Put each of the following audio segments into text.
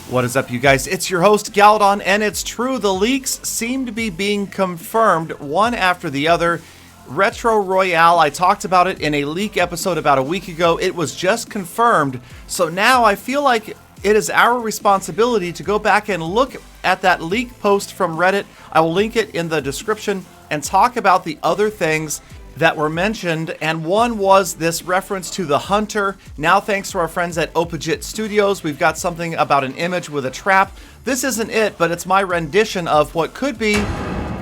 What is up, you guys? It's your host, Galdon, and it's true, the leaks seem to be being confirmed one after the other. Retro Royale, I talked about it in a leak episode about a week ago. It was just confirmed, so now I feel like it is our responsibility to go back and look at that leak post from Reddit. I will link it in the description and talk about the other things that were mentioned, and one was this reference to the hunter. Now, thanks to our friends at Opajit Studios, we've got something about an image with a trap. This isn't it, but it's my rendition of what could be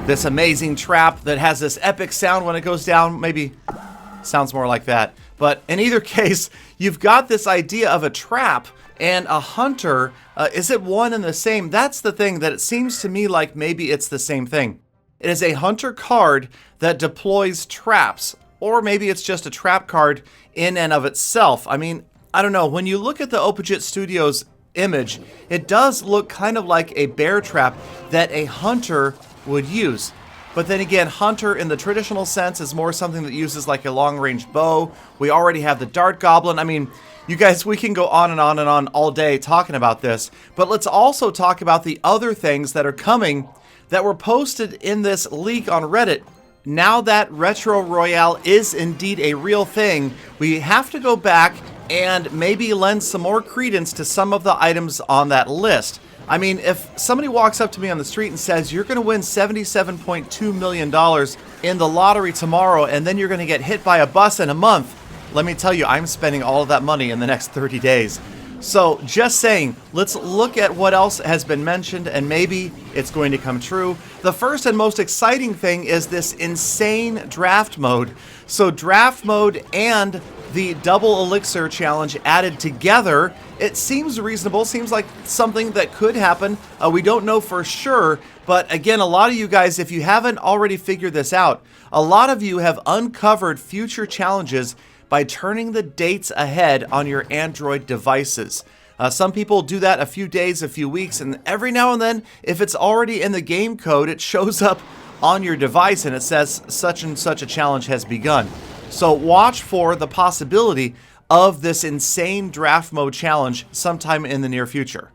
this amazing trap that has this epic sound when it goes down. Maybe sounds more like that. But in either case, you've got this idea of a trap and a hunter. Is it one and the same? That's the thing, that it seems to me like maybe it's the same thing. It is a hunter card that deploys traps, or maybe it's just a trap card in and of itself. I mean, I don't know. When you look at the Opajit Studios image, it does look kind of like a bear trap that a hunter would use. But then again, hunter in the traditional sense is more something that uses like a long-range bow. We already have the dart goblin. I mean, you guys, we can go on and on and on all day talking about this, but let's also talk about the other things that are coming that were posted in this leak on Reddit. Now that Retro Royale is indeed a real thing, we have to go back and maybe lend some more credence to some of the items on that list. I mean, if somebody walks up to me on the street and says, you're going to win $77.2 million in the lottery tomorrow, and then you're going to get hit by a bus in a month, let me tell you, I'm spending all of that money in the next 30 days. So just saying, let's look at what else has been mentioned and maybe it's going to come true. The first and most exciting thing is this insane draft mode. So draft mode and the double elixir challenge added together, it seems reasonable, seems like something that could happen. We don't know for sure, but again, a lot of you guys, if you haven't already figured this out, a lot of you have uncovered future challenges by turning the dates ahead on your Android devices. Some people do that a few days, a few weeks, and every now and then, if it's already in the game code, it shows up on your device and it says such and such a challenge has begun. So watch for the possibility of this insane draft mode challenge sometime in the near future.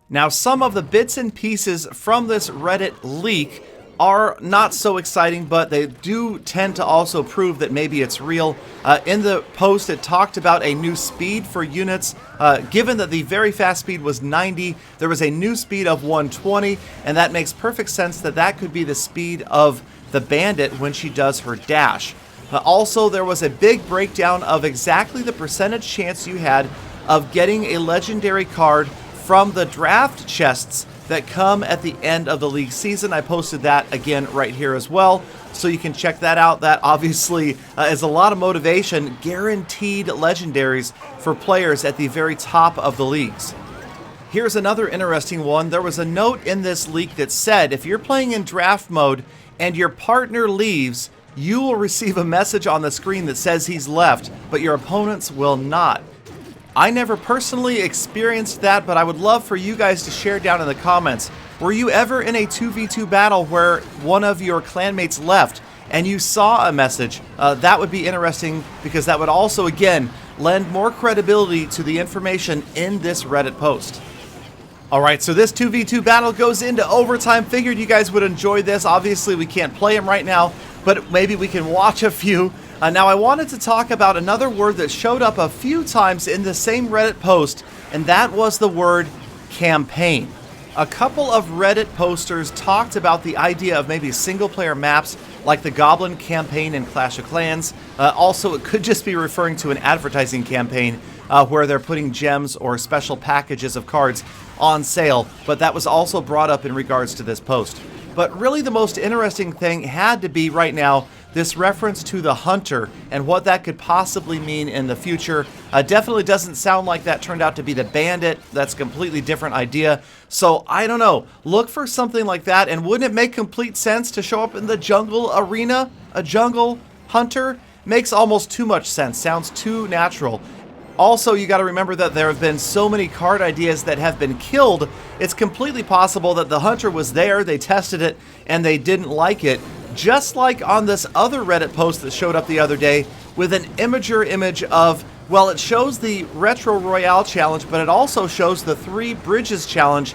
Now, some of the bits and pieces from this Reddit leak are not so exciting, but they do tend to also prove that maybe it's real. In the post, it talked about a new speed for units. Given that the very fast speed was 90, there was a new speed of 120, and that makes perfect sense that that could be the speed of the bandit when she does her dash. Also, there was a big breakdown of exactly the percentage chance you had of getting a legendary card from the draft chests that come at the end of the league season. I posted that again right here as well, so you can check that out. That obviously is a lot of motivation, guaranteed legendaries for players at the very top of the leagues. Here's another interesting one. There was a note in this leak that said if you're playing in draft mode and your partner leaves, you will receive a message on the screen that says he's left, but your opponents will not. I never personally experienced that, but I would love for you guys to share down in the comments. Were you ever in a 2v2 battle where one of your clanmates left and you saw a message? That would be interesting because that would also, again, lend more credibility to the information in this Reddit post. Alright, so this 2v2 battle goes into overtime. Figured you guys would enjoy this. Obviously, we can't play them right now, but maybe we can watch a few. Now, I wanted to talk about another word that showed up a few times in the same Reddit post, and that was the word campaign. A couple of Reddit posters talked about the idea of maybe single-player maps like the Goblin campaign in Clash of Clans. Also, it could just be referring to an advertising campaign where they're putting gems or special packages of cards on sale, but that was also brought up in regards to this post. But really the most interesting thing had to be right now this reference to the hunter and what that could possibly mean in the future. Definitely doesn't sound like that turned out to be the bandit. That's a completely different idea. So I don't know. Look for something like that, and wouldn't it make complete sense to show up in the jungle arena? A jungle hunter? Makes almost too much sense. Sounds too natural. Also, you got to remember that there have been so many card ideas that have been killed. It's completely possible that the hunter was there, they tested it, and they didn't like it. Just like on this other Reddit post that showed up the other day with an image of Well, it shows the Retro Royale challenge, but it also shows the 3 Bridges challenge.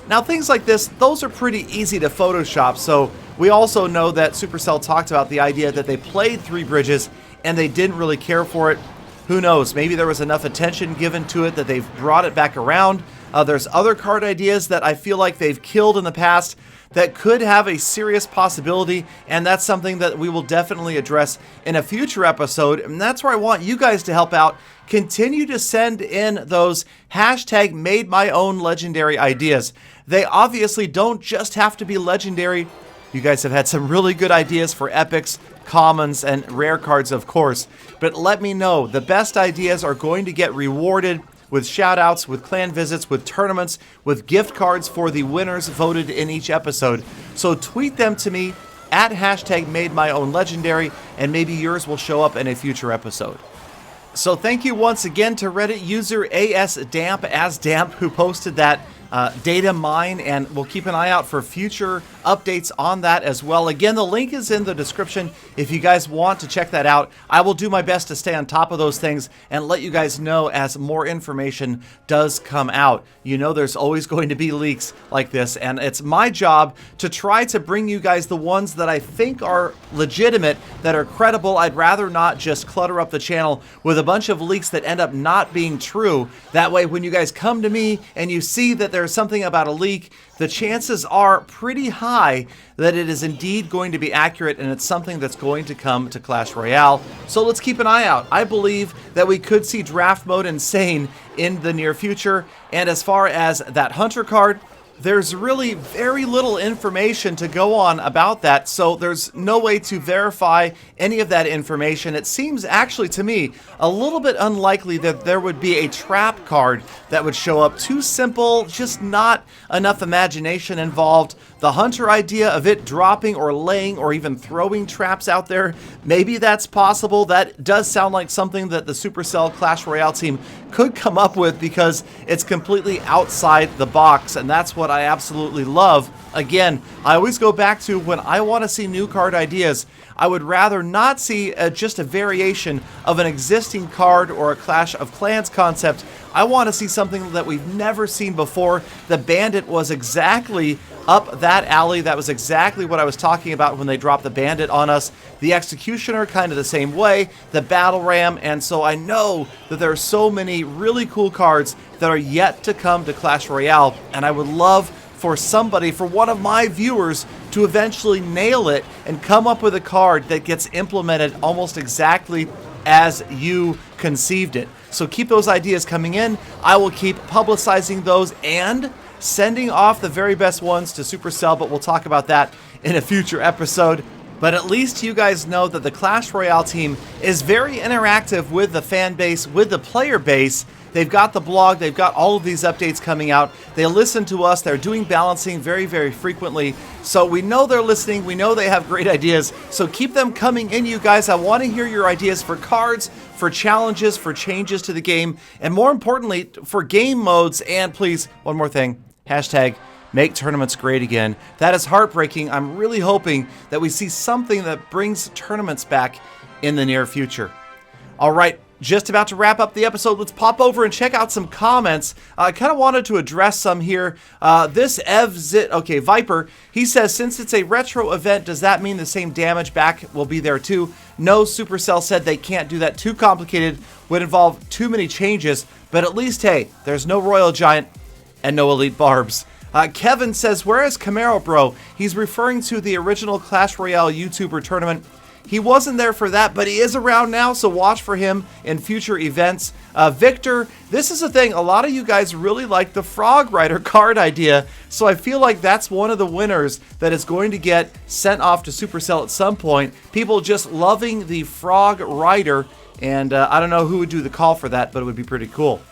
Now, things like this, those are pretty easy to Photoshop, so we also know that Supercell talked about the idea that they played 3 Bridges and they didn't really care for it. Who knows? Maybe there was enough attention given to it that they've brought it back around. There's other card ideas that I feel like they've killed in the past that could have a serious possibility, and that's something that we will definitely address in a future episode, and that's where I want you guys to help out. Continue to send in those hashtag made my own legendary ideas. They obviously don't just have to be legendary. You guys have had some really good ideas for epics, commons, and rare cards, of course, but let me know. The best ideas are going to get rewarded with shoutouts, with clan visits, with tournaments, with gift cards for the winners voted in each episode. So tweet them to me at hashtag made my own legendary, and maybe yours will show up in a future episode. So thank you once again to Reddit user ASDamp who posted that data mine, and we'll keep an eye out for future updates on that as well. Again, the link is in the description if you guys want to check that out. I will do my best to stay on top of those things and let you guys know as more information does come out. You know there's always going to be leaks like this, and it's my job to try to bring you guys the ones that I think are legitimate, that are credible. I'd rather not just clutter up the channel with a bunch of leaks that end up not being true. That way, when you guys come to me and you see that there's something about a leak, the chances are pretty high that it is indeed going to be accurate, and it's something that's going to come to Clash Royale. So let's keep an eye out. I believe that we could see Draft Mode Insane in the near future. And as far as that Hunter card, there's really very little information to go on about that, so there's no way to verify any of that information. It seems actually to me a little bit unlikely that there would be a trap card that would show up. Too simple, just not enough imagination involved. The Hunter idea of it dropping or laying or even throwing traps out there, maybe that's possible. That does sound like something that the Supercell Clash Royale team could come up with, because it's completely outside the box, and that's what I absolutely love. Again, I always go back to when I want to see new card ideas, I would rather not see just a variation of an existing card or a Clash of Clans concept. I want to see something that we've never seen before. The Bandit was exactly up that alley. That was exactly what I was talking about when they dropped the Bandit on us. The Executioner, kind of the same way. The Battle Ram, and so I know that there are so many really cool cards that are yet to come to Clash Royale, and I would love for somebody, for one of my viewers, to eventually nail it and come up with a card that gets implemented almost exactly as you conceived it. So keep those ideas coming in. I will keep publicizing those and sending off the very best ones to Supercell, but we'll talk about that in a future episode. But at least you guys know that the Clash Royale team is very interactive with the fan base, with the player base. They've got the blog, they've got all of these updates coming out. They listen to us, they're doing balancing very, very frequently. So we know they're listening, we know they have great ideas. So keep them coming in, you guys. I want to hear your ideas for cards, for challenges, for changes to the game, and more importantly, for game modes. And please, one more thing, hashtag make tournaments great again. That is heartbreaking. I'm really hoping that we see something that brings tournaments back in the near future. All right, just about to wrap up the episode. Let's pop over and check out some comments. I kind of wanted to address some here. This Viper, he says, since it's a retro event, does that mean the same damage back will be there too? No, Supercell said they can't do that. Too complicated, would involve too many changes, but at least, hey, there's no Royal Giant and no Elite Barbs. Kevin says, where is Camaro Bro? He's referring to the original Clash Royale YouTuber tournament. He wasn't there for that, but he is around now, so watch for him in future events. Victor, this is the thing. A lot of you guys really like the Frog Rider card idea, so I feel like that's one of the winners that is going to get sent off to Supercell at some point. People just loving the Frog Rider, and I don't know who would do the call for that, but it would be pretty cool.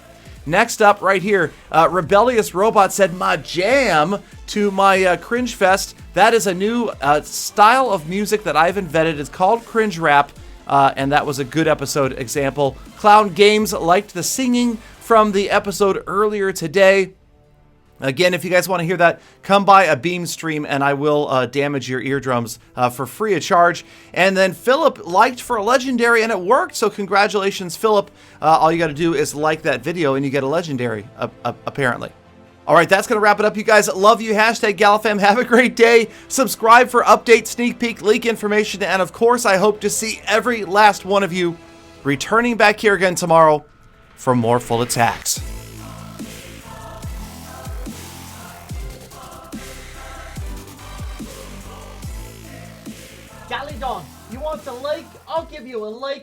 Next up, right here, Rebellious Robot said, my jam to my Cringe Fest. That is a new style of music that I've invented. It's called Cringe Rap, and that was a good episode example. Clown Games liked the singing from the episode earlier today. Again, if you guys want to hear that, come by a Beam stream and I will damage your eardrums for free of charge. And then Philip liked for a legendary and it worked, so congratulations, Philip. All you got to do is like that video and you get a legendary, apparently. All right, that's going to wrap it up, you guys. Love you. Hashtag GalaFam. Have a great day. Subscribe for updates, sneak peek, leak information, and of course, I hope to see every last one of you returning back here again tomorrow for more full attacks. Galidon, you want a like? I'll give you a like.